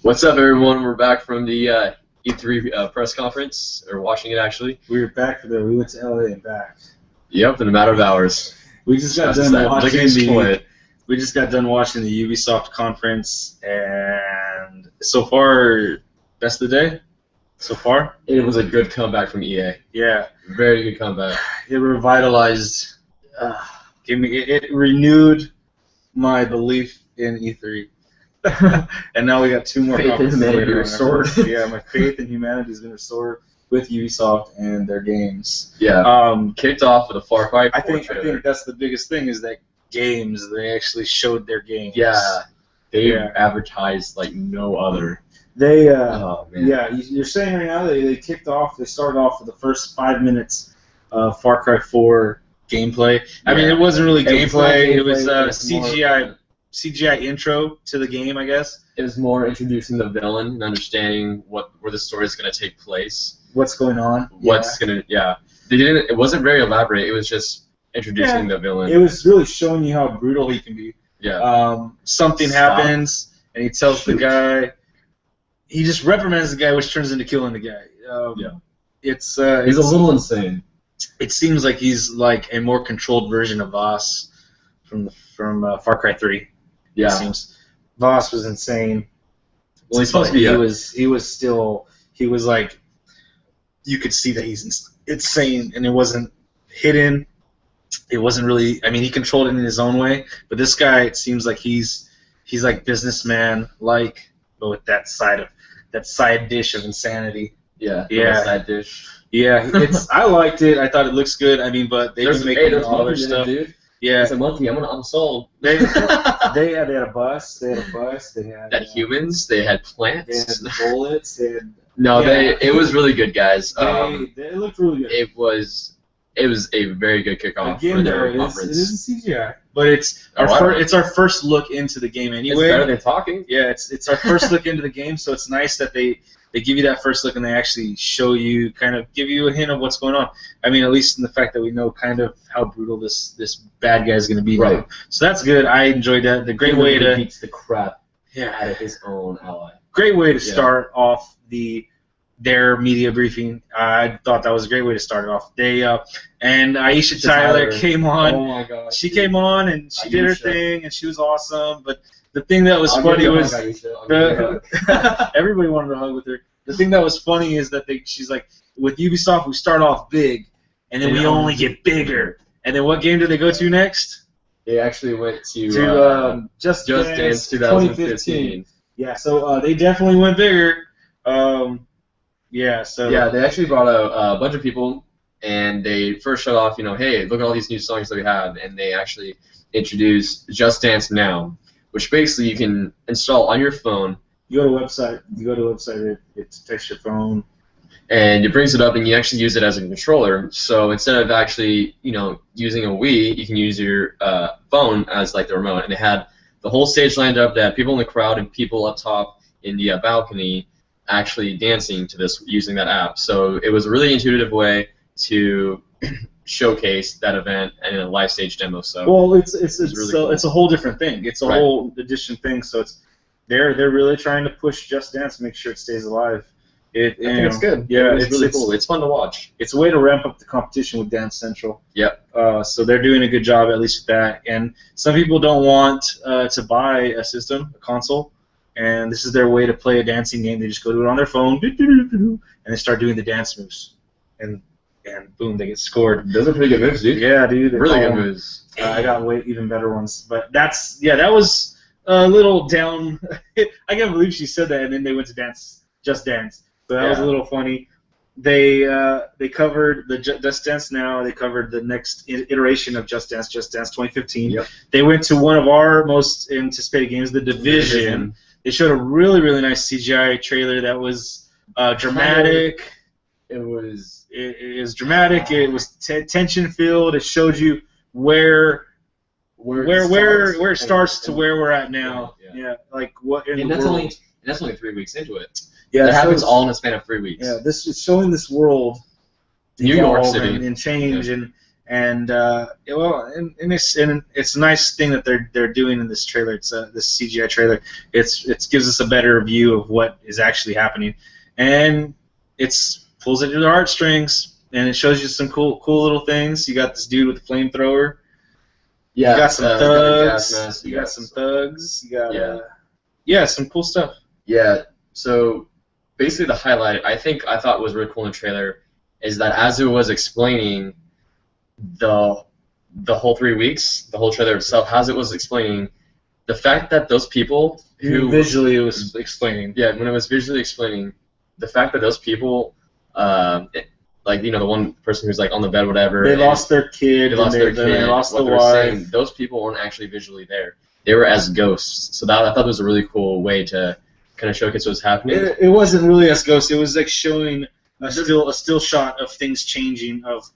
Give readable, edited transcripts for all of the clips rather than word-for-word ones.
What's up, everyone? We're back from the E3 press conference, or watching it actually. We were back for we went to LA and back. Yep, in a matter of hours. We just got done watching the Ubisoft conference, and so far, best of the day. So far, it was a good comeback from EA. Yeah, very good comeback. It revitalized, it renewed my belief in E3. And now we got two more faith in humanity restored. Yeah, my faith in humanity has been restored with Ubisoft and their games. Yeah. Kicked off with a Far Cry 4 I think that's the biggest thing is that they actually showed their games. Yeah. They advertised like no other. They you're saying right now they kicked off. They started off with the first 5 minutes of Far Cry 4 gameplay. I mean, it wasn't really gameplay. It was CGI intro to the game, I guess. It was more introducing the villain and understanding where the story is going to take place. What's going on? They didn't. It wasn't very elaborate. It was just introducing the villain. It was really showing you how brutal he can be. Yeah. Something happens, and he tells the guy. He just reprimands the guy, which turns into killing the guy. He's a little insane. It seems like he's like a more controlled version of Voss from Far Cry 3. Yeah. It seems Voss was insane. Well, he's supposed to be. He was like, you could see that he's insane, and it wasn't hidden. It wasn't really. I mean, he controlled it in his own way, but this guy, it seems like he's like businessman, but with that side dish of insanity. Yeah. Side dish. Yeah, I liked it. I thought it looks good. I mean, but they've been making all other stuff. Dude. Yeah. It's a monkey. I'm sold. They had a bus. They had humans. They had plants. They had bullets. It was really good, guys. It looked really good. It was a very good kickoff for their conference. It isn't CGI, but it's our first look into the game anyway. It's better than talking. Yeah, it's our first look into the game, so it's nice that they give you that first look and they actually show you, kind of give you a hint of what's going on. I mean, at least in the fact that we know kind of how brutal this bad guy is going to be. Right. Now. So that's good. I enjoyed that. The great way to beats the crap out of his own ally. Great way to start off their media briefing. I thought that was a great way to start it off. They and Aisha Tyler came on. Oh my gosh. She came on and she did her thing and she was awesome. But the thing that was funny was everybody wanted to hug with her. The thing that was funny is that she's like, with Ubisoft we start off big and then we only get bigger. And then what game did they go to next? They actually went to Just Dance 2015. Yeah, so they definitely went bigger. They actually brought a bunch of people, and they first showed off, hey, look at all these new songs that we have, and they actually introduced Just Dance Now, which basically you can install on your phone. You go to a website, it takes your phone. And it brings it up, and you actually use it as a controller. So instead of actually, using a Wii, you can use your phone as like the remote. And they had the whole stage lined up. They had people in the crowd and people up top in the balcony actually dancing to this using that app. So it was a really intuitive way to showcase that event and a live stage demo. So it's really cool. It's a whole different thing. It's a whole edition thing. So they're really trying to push Just Dance to make sure it stays alive. I think it's good. Yeah, it's really cool. It's fun to watch. It's a way to ramp up the competition with Dance Central. Yep. So they're doing a good job at least with that. And some people don't want to buy a console. And this is their way to play a dancing game. They just go to it on their phone, and they start doing the dance moves, and boom, they get scored. Those are pretty good moves, dude. Yeah, dude. Really good moves. I got even better ones, but that was a little down. I can't believe she said that, and then they went to Just Dance. So that was a little funny. They covered the Just Dance Now. They covered the next iteration of Just Dance 2015. Yep. They went to one of our most anticipated games, The Division. They showed a really, really nice CGI trailer that was dramatic. It was dramatic. It was tension filled. It showed you where it starts to where we're at now. Yeah, like what in the world. That's only 3 weeks into it. Yeah, that happens all in a span of 3 weeks. Yeah, this is showing this world New York City and change, and And it's a nice thing that they're doing in this trailer. It's this CGI trailer. It gives us a better view of what is actually happening, and it's pulls at your heartstrings, and it shows you some cool little things. You got this dude with the flamethrower. Yeah, you got some thugs. got a gas mask, you got some thugs. You got some cool stuff. Yeah. So basically, the highlight I thought was really cool in the trailer is that as it was explaining the whole 3 weeks, the whole trailer itself, as it was explaining, the fact that those people who visually it was explaining. Yeah, when it was visually explaining, the fact that those people, like the one person who's like on the bed, whatever, they lost their kid, they lost the wife. Saying, those people weren't actually visually there; they were as ghosts. So that I thought was a really cool way to kind of showcase what was happening. It wasn't really as ghosts. It was like showing a still shot of things changing. Of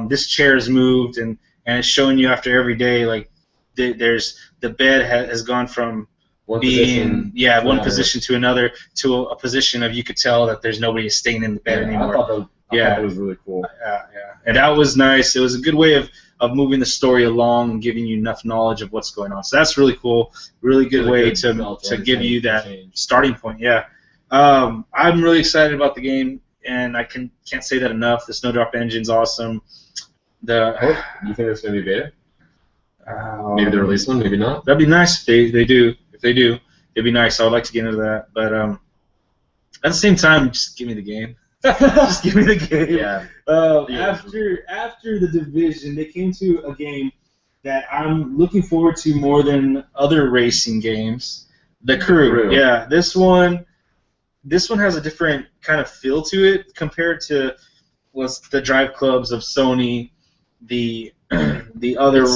this chair's moved, and it's showing you after every day, like there's the bed has gone from one position to another to a position of, you could tell that there's nobody staying in the bed anymore. I thought that was really cool. Yeah, and that was nice. It was a good way of moving the story along and giving you enough knowledge of what's going on. So that's really cool. Really good way to give you that starting point. Yeah, I'm really excited about the game, and I can't say that enough. The Snowdrop engine's awesome. You think there's gonna be beta? Maybe they release one, maybe not. That'd be nice if they do. If they do, it'd be nice. I would like to get into that, but at the same time, just give me the game. Just give me the game. Yeah. After the Division, they came to a game that I'm looking forward to more than other racing games. The Crew. Yeah. This one has a different kind of feel to it compared to the drive clubs of Sony. The other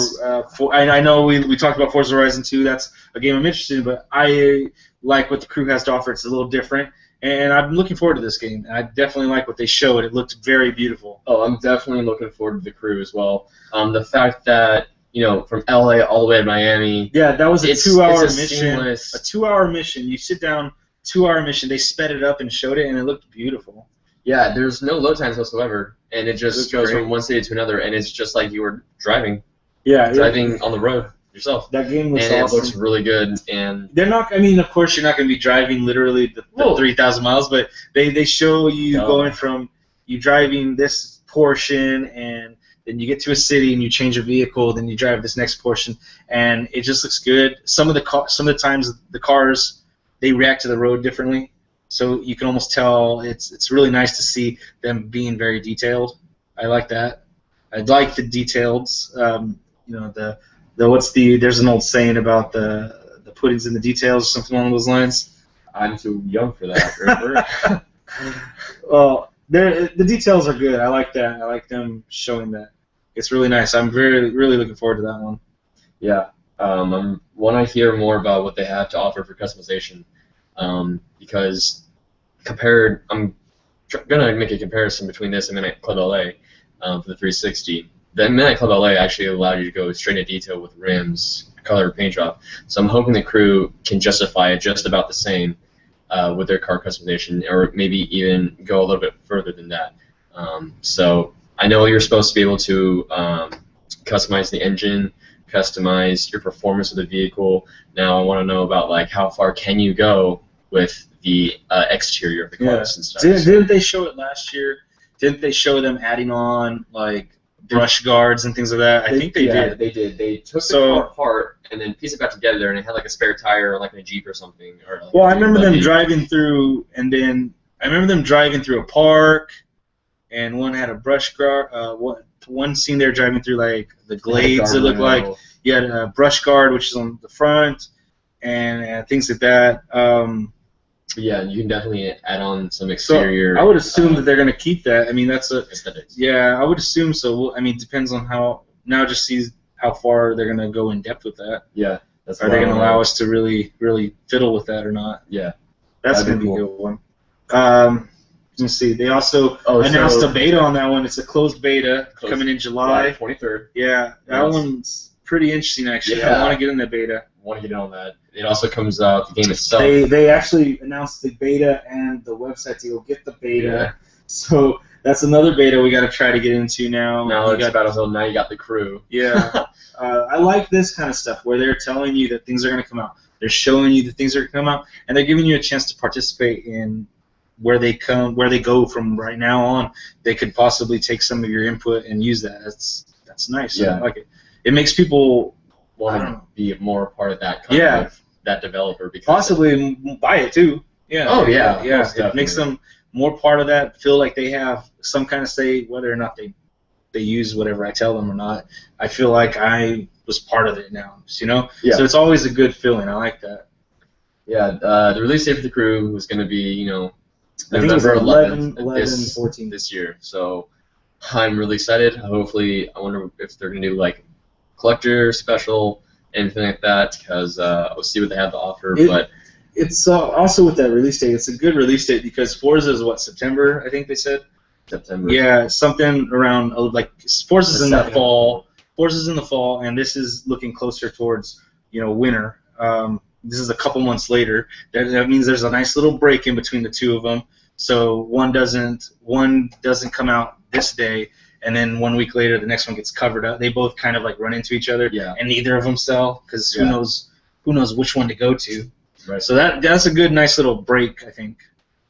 I know we talked about Forza Horizon 2. That's a game I'm interested in, but I like what the Crew has to offer. It's a little different, and I'm looking forward to this game. I definitely like what they showed. It looked very beautiful. Oh, I'm definitely looking forward to the Crew as well. The fact that from LA all the way to Miami. Yeah, that was a 2-hour mission. Seamless. A 2-hour mission. You sit down, 2-hour mission. They sped it up and showed it, and it looked beautiful. Yeah, there's no load times whatsoever, and it just goes from one city to another, and it's just like you were driving. Yeah, driving on the road yourself. That game looks awesome. And it looks really good. And they're not. I mean, of course, you're not going to be driving literally the 3,000 miles, but they show you going from you driving this portion, and then you get to a city and you change your vehicle, then you drive this next portion, and it just looks good. Some of the times the cars, they react to the road differently. So you can almost tell it's really nice to see them being very detailed. I like that. I like the details. There's an old saying about the pudding's in the details, something along those lines. I'm too young for that. Remember? Well, the details are good. I like that. I like them showing that. It's really nice. I'm really looking forward to that one. Yeah. When I hear more about what they have to offer for customization. Because I'm gonna make a comparison between this and Midnight Club LA for the 360. The Midnight Club LA actually allowed you to go straight into detail with rims, color, paint job. So I'm hoping the Crew can justify it just about the same with their car customization, or maybe even go a little bit further than that. So I know you're supposed to be able to customize the engine, customize your performance of the vehicle. Now I want to know about how far can you go with the exterior of the cars and stuff. Didn't they show it last year? Didn't they show them adding on brush guards and things like that? I think they did. They did. They took the car apart and then pieced it back together, and it had a spare tire, like in a Jeep or something. I remember them driving through, and then I remember them driving through a park, and one had a brush guard. One scene they were driving through the glades. It looked like you had a brush guard, which is on the front, and things like that. Yeah, you can definitely add on some exterior. So I would assume that they're going to keep that. I mean, that's aesthetics. Yeah, I would assume so. Well, I mean, it depends on how. Now, just see how far they're going to go in depth with that. Yeah, are they going to allow us to really fiddle with that or not? Yeah, that's going to be a good one. Let's see. They also announced a beta on that one. It's a closed beta coming in July 23rd. Yeah, that one's pretty interesting actually. Yeah. I want to get in that beta. Want to get in on that. It also comes out the game itself. They actually announced the beta and the website to go get the beta. Yeah. So That's another beta we got to try to get into now. Now it's Battlefield. Now you got the crew. Yeah. I like this kind of stuff where they're telling you that things are going to come out. They're showing you that things are going to come out, and they're giving you a chance to participate in where they go from right now on. They could possibly take some of your input and use that. That's nice. Yeah. I like it. It makes people want to be more a part of that that developer because possibly buy it too. Yeah. Oh yeah. Yeah. It makes them more part of that. Feel like they have some kind of say, whether or not they use whatever I tell them or not. I feel like I was part of it now. Yeah. So it's always a good feeling. I like that. Yeah. The release date for the crew was going to be I think November it was 11, 14 this year. So I'm really excited. Hopefully, I wonder if they're going to do like collector special, anything like that, because we'll see what they have to offer. But it's also with that release date, it's a good release date because Forza is what, September, I think they said? September. Yeah, something around, like, Forza's in the fall. Forza's in the fall, and this is looking closer towards, winter. This is a couple months later. That means there's a nice little break in between the two of them. So one doesn't come out this day, and then 1 week later the next one gets covered up. They both kind of like run into each other, and neither of them sell because who knows which one to go to. Right. So that's a good, nice little break. I think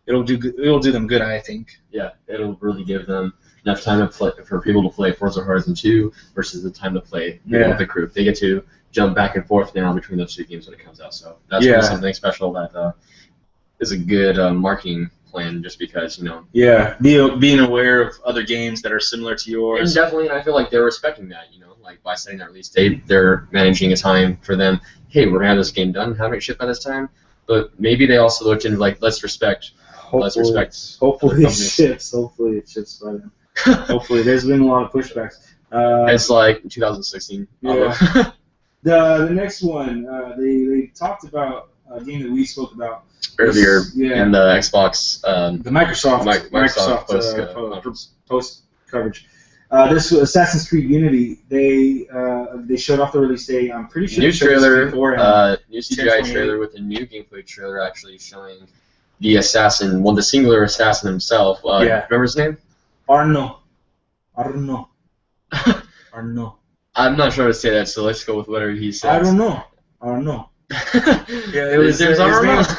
it'll do them good. I think. Yeah, it'll really give them enough time to play, for people to play Forza Horizon 2 versus the time to play with the crew. They get to jump back and forth now between those two games when it comes out. So that's really something special that is a good marketing plan, just because Yeah, being aware of other games that are similar to yours. And definitely, I feel like they're respecting that. Like by setting that release date, they're managing a time for them. Hey, we're gonna have this game done, having it shipped by this time. But maybe they also looked into like let's respect. Hopefully it ships. Hopefully it ships by them. Hopefully, there's been a lot of pushbacks. It's like 2016. Yeah. The next one, they talked about a game that we spoke about earlier in the Xbox. The Microsoft post coverage. This was Assassin's Creed Unity. They showed off the release date. I'm pretty sure new trailer, new CGI trailer with a new gameplay trailer actually showing the assassin, the singular assassin himself. Remember his name? Arno. I'm not sure how to say that, so let's go with whatever he says. I don't know. Yeah, his name is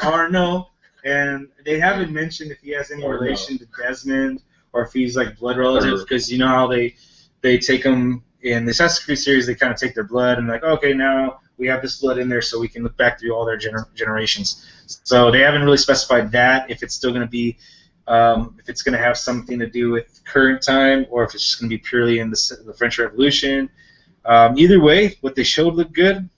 Arno, and they haven't mentioned if he has any relation to Desmond or if he's like blood relative, because you know how they take them in the Assassin's Creed series, they kind of take their blood and like, okay, now we have this blood in there so we can look back through all their generations. So they haven't really specified that, if it's still going to be, if it's going to have something to do with current time or if it's just going to be purely in the French Revolution. Either way, what they showed looked good.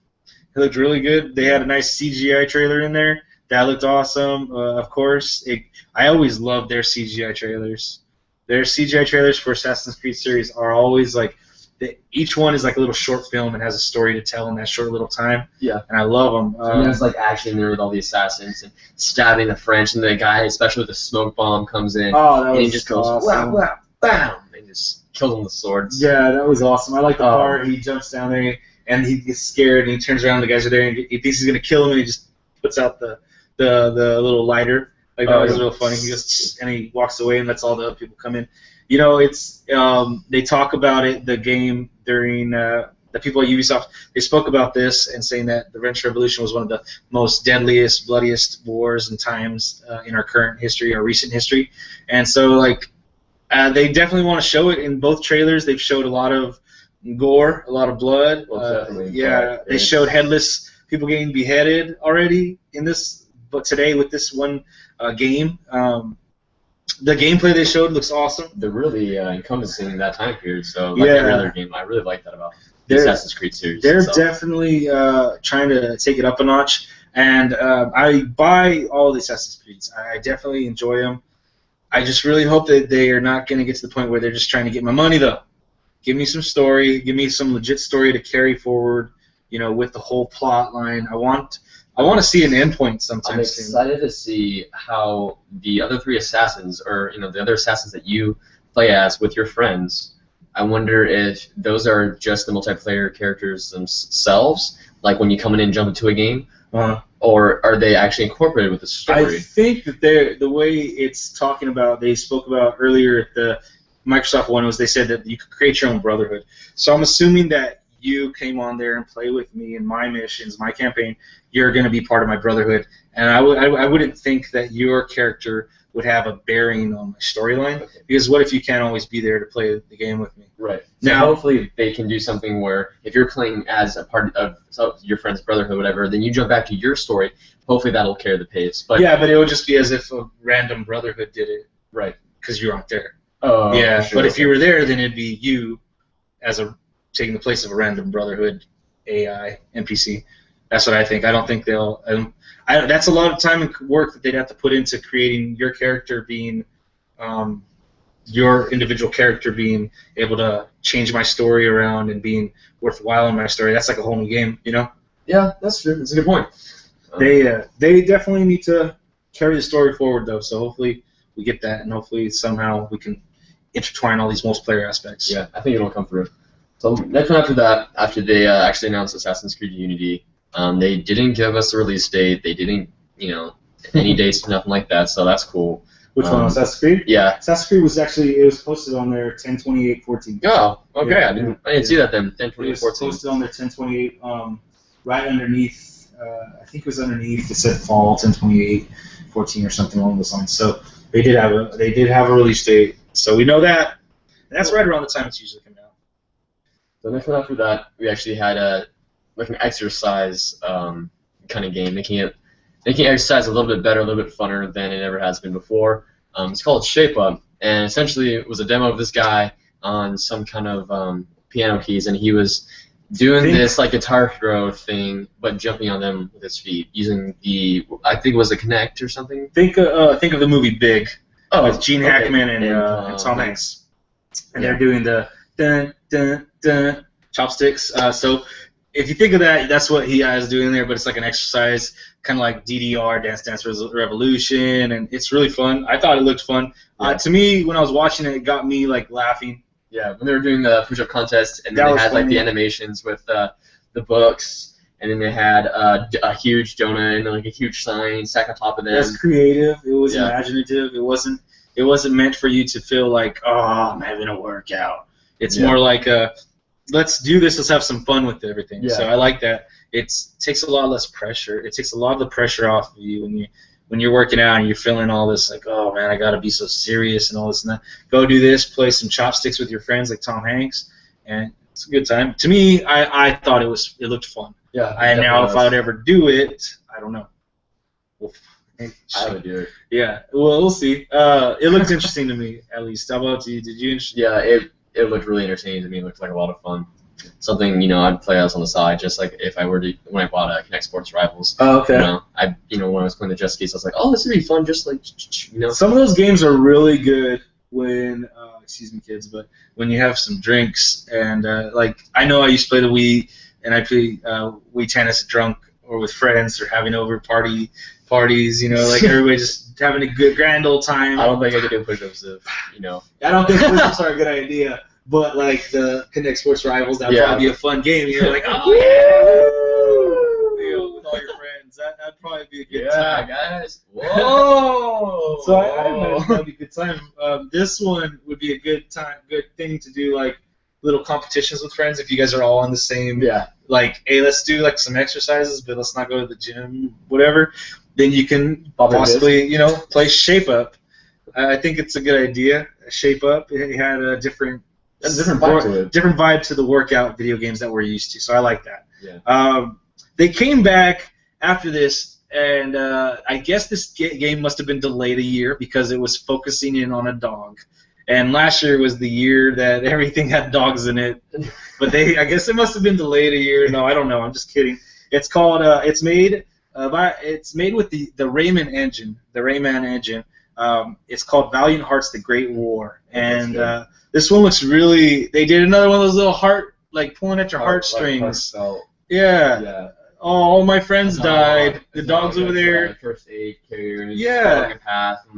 It looked really good. They had a nice CGI trailer in there. That looked awesome. Of course, I always love their CGI trailers. Their CGI trailers for Assassin's Creed series are always like, each one is like a little short film and has a story to tell in that short little time. Yeah. And I love them. And there's like action there with all the assassins and stabbing the French, and the guy, especially with the smoke bomb, comes in and he just goes, awesome. Wow, bam, and just kills them with swords. Yeah, that was awesome. I like the part he jumps down there and he gets scared and he turns around and the guys are there and he thinks he's going to kill him and he just puts out the little lighter. Like that was real funny. He goes and he walks away and lets all the other people come in. You know, it's they talk about it, the game, during the people at Ubisoft. They spoke about this and saying that the French Revolution was one of the most deadliest, bloodiest wars and times in our current history, our recent history. And so, like, they definitely want to show it in both trailers. They've showed a lot of gore, a lot of blood. They showed headless people getting beheaded already in this, but today with this one game. The gameplay they showed looks awesome. They're really encompassing that time period. So, like every other game, I really like that about the Assassin's Creed series. They're definitely trying to take it up a notch. And I buy all the Assassin's Creeds. I definitely enjoy them. I just really hope that they are not going to get to the point where they're just trying to get my money, though. Give me some story. Give me some legit story to carry forward, you know, with the whole plot line. I want to see an endpoint sometime. I'm excited to see how the other three assassins, or the other assassins that you play as with your friends. I wonder if those are just the multiplayer characters themselves, like when you come in and jump into a game, or are they actually incorporated with the story? I think that the way it's talking about, they spoke about earlier at the Microsoft one, was they said that you could create your own brotherhood. So I'm assuming that you came on there and play with me in my missions, my campaign. You're going to be part of my brotherhood, and I wouldn't think that your character would have a bearing on my storyline, because what if you can't always be there to play the game with me? Right. So Now, hopefully they can do something where if you're playing as a part of your friend's brotherhood, whatever, then you jump back to your story. Hopefully that'll carry the pace. But yeah, but it would just be as if a random brotherhood did it, right? Because you aren't there. Oh, yeah, sure, but if you were there, then it'd be you as taking the place of a random brotherhood AI NPC. That's what I think. I don't think they'll. That's a lot of time and work that they'd have to put into creating your character being, your individual character being able to change my story around and being worthwhile in my story. That's like a whole new game, you know? Yeah, that's true. That's a good point. They definitely need to carry the story forward, though. So hopefully we get that, and hopefully somehow we can intertwine all these multiplayer aspects. Yeah, I think it'll come through. So next one after that, after they actually announced Assassin's Creed Unity, they didn't give us a release date. They didn't, any dates, nothing like that. So that's cool. Which one? Assassin's Creed? Yeah. Assassin's Creed was posted on there 10/28/14. Oh, okay. Yeah, I didn't see that then. 10/28/14. It was posted on there 10/28, right underneath. I think it was underneath. It said fall 10/28/14 or something along those lines. So they did have a release date. So we know that. And that's right around the time it's usually coming out. So next one after that, we actually had an exercise kind of game, making exercise a little bit better, a little bit funner than it ever has been before. It's called Shape Up, and essentially it was a demo of this guy on some kind of piano keys, and he was doing this like guitar throw thing, but jumping on them with his feet using I think it was a Kinect or something. Think of the movie Big with Gene Hackman and Tom Hanks, and they're doing the dun dun dun chopsticks. So if you think of that, that's what he is doing there, but it's like an exercise, kind of like DDR, Dance Dance Revolution, and it's really fun. I thought it looked fun. Yeah. To me, when I was watching it, it got me like laughing. Yeah, when they were doing the push-up contest, and then they had like the animations with the books, and then they had a huge donut and like a huge sign stacked on top of them. That's creative. It was imaginative. It wasn't meant for you to feel like, oh, I'm having a workout. It's more like let's do this. Let's have some fun with everything. Yeah. So I like that. It takes a lot less pressure. It takes a lot of the pressure off of you when you're working out and you're feeling all this like, oh man, I gotta be so serious and all this and that. Go do this. Play some chopsticks with your friends like Tom Hanks, and it's a good time. To me, I thought it looked fun. Yeah. And now if I would ever do it, I don't know. I would do it. Yeah. Well, we'll see. It looked interesting to me, at least. How about you? Did you? Yeah, it looked really entertaining to me. It looked like a lot of fun. Something I'd play as on the side, just like if I were to when I bought Kinect Sports Rivals. Oh, okay. When I was playing the jet skis, I was like, oh, this would be fun. Just like Some of those games are really good when excuse me, kids, but when you have some drinks and like I know I used to play the Wii and I play Wii tennis drunk or with friends or having over parties, like everybody just having a good grand old time. I don't think I could do push-ups if I don't think push-ups are a good idea. But like the Kinect Sports Rivals, that'd probably be a fun game. You're like, oh yeah, with all your friends. That'd probably be a good time. Yeah, guys. Whoa. So I imagine that'd be a good time. This one would be a good thing to do, like little competitions with friends if you guys are all on the same. Yeah. Like, hey, let's do like some exercises, but let's not go to the gym, whatever. Then you can possibly, play Shape Up. I think it's a good idea. Shape Up. It had a different vibe to it. Different vibe to the workout video games that we're used to. So I like that. Yeah. They came back after this, and I guess this game must have been delayed a year because it was focusing in on a dog. And last year was the year that everything had dogs in it. But I guess it must have been delayed a year. No, I don't know. I'm just kidding. It's called. It's made with the Rayman engine. The Rayman engine. It's called Valiant Hearts: The Great War, and this one looks really. They did another one of those little heart, like pulling at your heartstrings. Yeah. All my friends died. The dog's over there. First aid carrier. Yeah.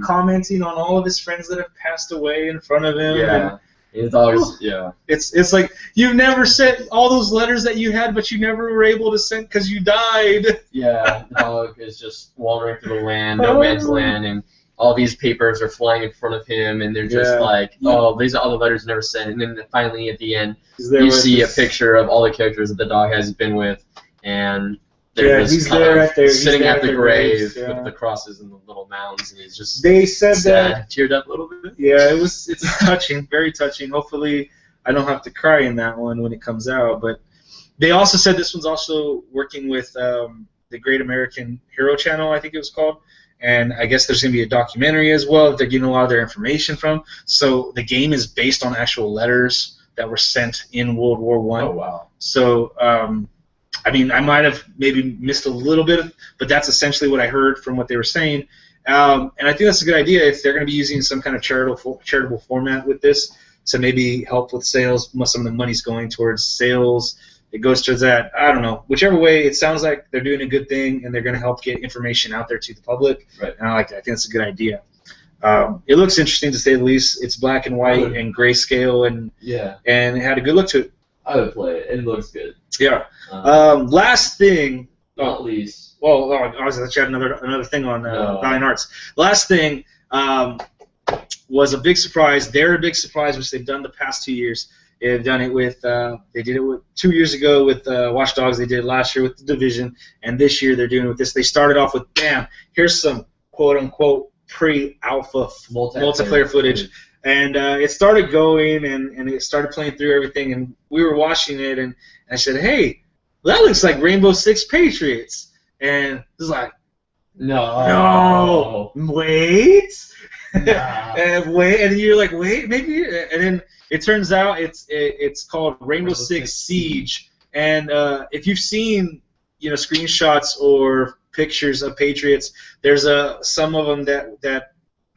Commenting on all of his friends that have passed away in front of him. Yeah. His dog is, yeah. It's like you've never sent all those letters that you had, but you never were able to send because you died. Yeah, the dog is just wandering through the land, no man's land, and all these papers are flying in front of him, and they're just like, oh, these are all the letters never sent. And then finally, at the end, you see a picture of all the characters that the dog has been with, and they're just kind of sitting at the grave with the crosses and the little mounds, and he's just sad, teared up a little bit. Yeah, it's touching, very touching. Hopefully, I don't have to cry in that one when it comes out. But they also said this one's also working with the Great American Hero Channel, I think it was called. And I guess there's going to be a documentary as well that they're getting a lot of their information from. So the game is based on actual letters that were sent in World War I. Oh, wow. So, I mean, I might have maybe missed a little bit, but that's essentially what I heard from what they were saying. And I think that's a good idea if they're going to be using some kind of charitable format with this to maybe help with sales. Some of the money's going towards sales. It goes towards that. I don't know. Whichever way, it sounds like they're doing a good thing, and they're going to help get information out there to the public. Right. And I like that. I think that's a good idea. It looks interesting to say the least. It's black and white and grayscale, and it had a good look to it. I would play it. It looks good. Yeah. Last thing. Not least. Well, I was actually had another thing on Valiant Arts. Last thing was a big surprise. They're a big surprise, which they've done the past 2 years. They've done it with, they did it 2 years ago with Watch Dogs. They did it last year with The Division, and this year they're doing it with this. They started off with, bam, here's some quote-unquote pre-alpha multiplayer footage. And it started going, and it started playing through everything, and we were watching it, and I said, hey, that looks like Rainbow Six Patriots. And it was like, no, wait. Nah. and you're like, wait, maybe, and then it turns out it's called Rainbow Six Siege, and if you've seen screenshots or pictures of Patriots, there's some of them that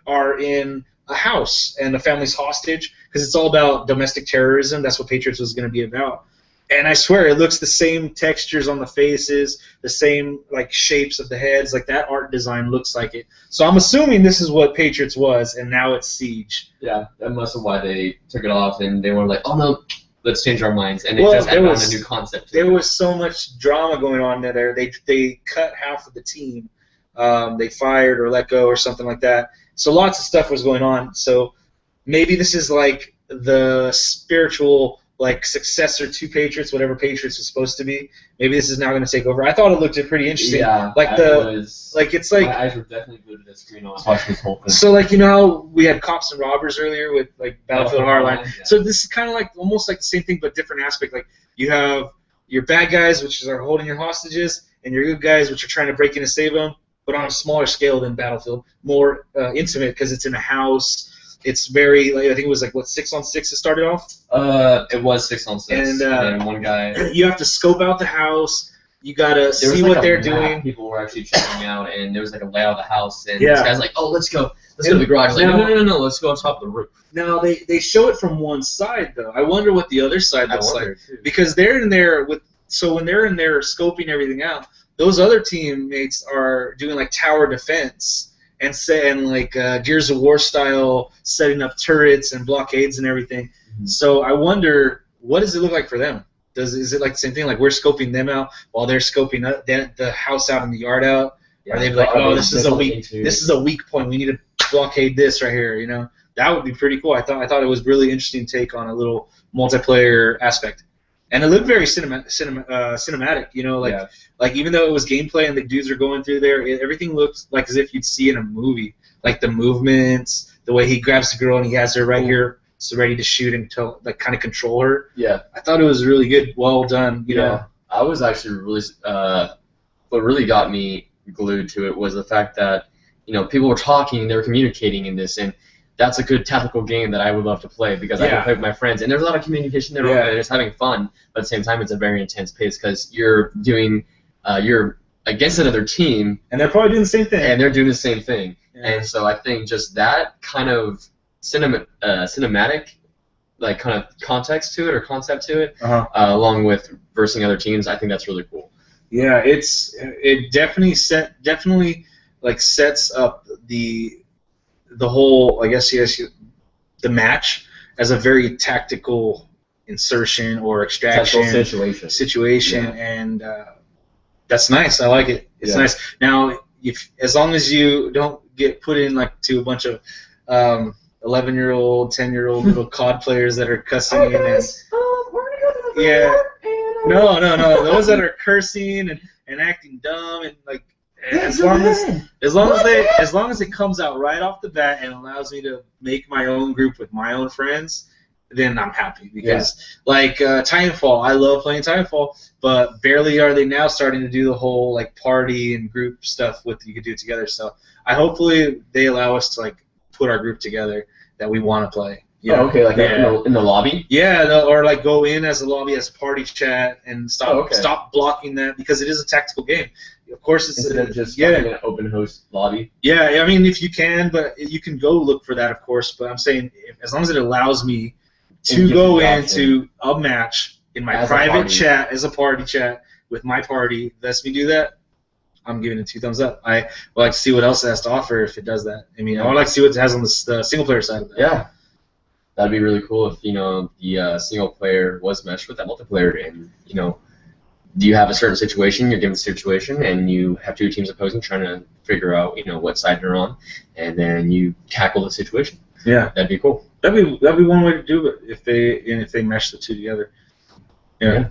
are in a house and a family's hostage because it's all about domestic terrorism. That's what Patriots was going to be about. And I swear, it looks the same textures on the faces, the same shapes of the heads. Like that art design looks like it. So I'm assuming this is what Patriots was, and now it's Siege. Yeah, that must have why they took it off, and they were like, oh no, let's change our minds, and they just added on a new concept. There was so much drama going on there. They cut half of the team. They fired or let go or something like that. So lots of stuff was going on. So maybe this is like the spiritual successor to Patriots, whatever Patriots was supposed to be. Maybe this is now going to take over. I thought it looked pretty interesting. Yeah, it's like my eyes were definitely glued to the screen while I was watching this whole thing. So how we had cops and robbers earlier with Battlefield Hardline. Yeah. So this is kind of almost like the same thing but different aspect. Like you have your bad guys, which are holding your hostages, and your good guys, which are trying to break in and save them, but on a smaller scale than Battlefield, more intimate because it's in a house. It's very, I think it was 6-on-6 it started off? It was 6-on-6. And one guy... You have to scope out the house. You got to see what they're doing. People were actually checking out, and there was a layout of the house, and this guy's like, oh, let's go to the garage. No, let's go on top of the roof. Now, they show it from one side, though. I wonder what the other side looks like. Too. Because they're in there when they're in there scoping everything out, those other teammates are doing tower defense and Gears of War style, setting up turrets and blockades and everything. Mm-hmm. So I wonder, what does it look like for them? Is it the same thing? We're scoping them out while they're scoping the house out and the yard out? Yeah, are they this is a weak point. We need to blockade this right here. That would be pretty cool. I thought it was really interesting take on a little multiplayer aspect. And it looked very cinematic, even though it was gameplay and the dudes are going through there, everything looked like as if you'd see in a movie. Like the movements, the way he grabs the girl and he has her right here, so ready to shoot and kind of control her. Yeah, I thought it was really good, well done. You know, I was actually really. What really got me glued to it was the fact that people were talking, they were communicating in this, and that's a good tactical game that I would love to play because I can play with my friends. And there's a lot of communication there. Yeah. They're just having fun, but at the same time, it's a very intense pace because you're against another team. And they're probably doing the same thing. And they're doing the same thing. Yeah. And so I think just that kind of cinematic kind of context to it or concept to it, along with versing other teams, I think that's really cool. Yeah, it definitely sets up the whole, I guess, the match, as a very tactical insertion or extraction situation, and that's nice. I like it. It's nice. Now, as long as you don't get put in like to a bunch of 11-year-old, 10-year-old little COD players that are cussing in and we're gonna go to the no, those that are cursing and acting dumb and like as long as it comes out right off the bat and allows me to make my own group with my own friends, then I'm happy because like Titanfall, I love playing Titanfall, but barely are they now starting to do the whole like party and group stuff with you could do together. So hopefully they allow us to like put our group together that we want to play. Oh, okay, like in the lobby? Yeah, or like go in as a lobby as a party chat and stop blocking that because it is a tactical game. Of course, it's instead of just an open host lobby. Yeah, I mean if you can, but you can go look for that, of course. But I'm saying as long as it allows me to go into a match in my private chat as a party chat with my party, lets me do that. I'm giving it 2 thumbs up. I would like to see what else it has to offer if it does that. I mean, I would like to see what it has on the single player side of it. Yeah. That'd be really cool if, the single player was meshed with that multiplayer and, do you have a certain situation, you're given a situation, and you have 2 teams opposing trying to figure out, what side you're on, and then you tackle the situation. Yeah. That'd be cool. That'd be one way to do it if they mesh the 2 together. Yeah.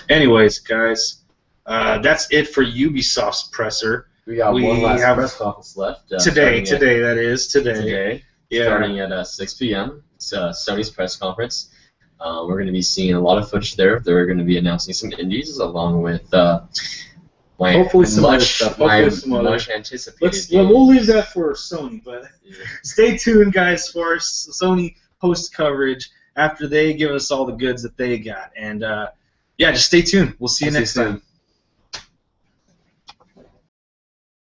Anyways, guys, that's it for Ubisoft's presser. We got one last press conference left. Today. Yeah. Starting at 6 p.m. It's Sony's press conference. We're going to be seeing a lot of footage there. They're going to be announcing some indies along with hopefully some other stuff. Much anticipated. We'll leave that for Sony, but stay tuned, guys, for Sony post coverage after they give us all the goods that they got. And just stay tuned. We'll see you next time.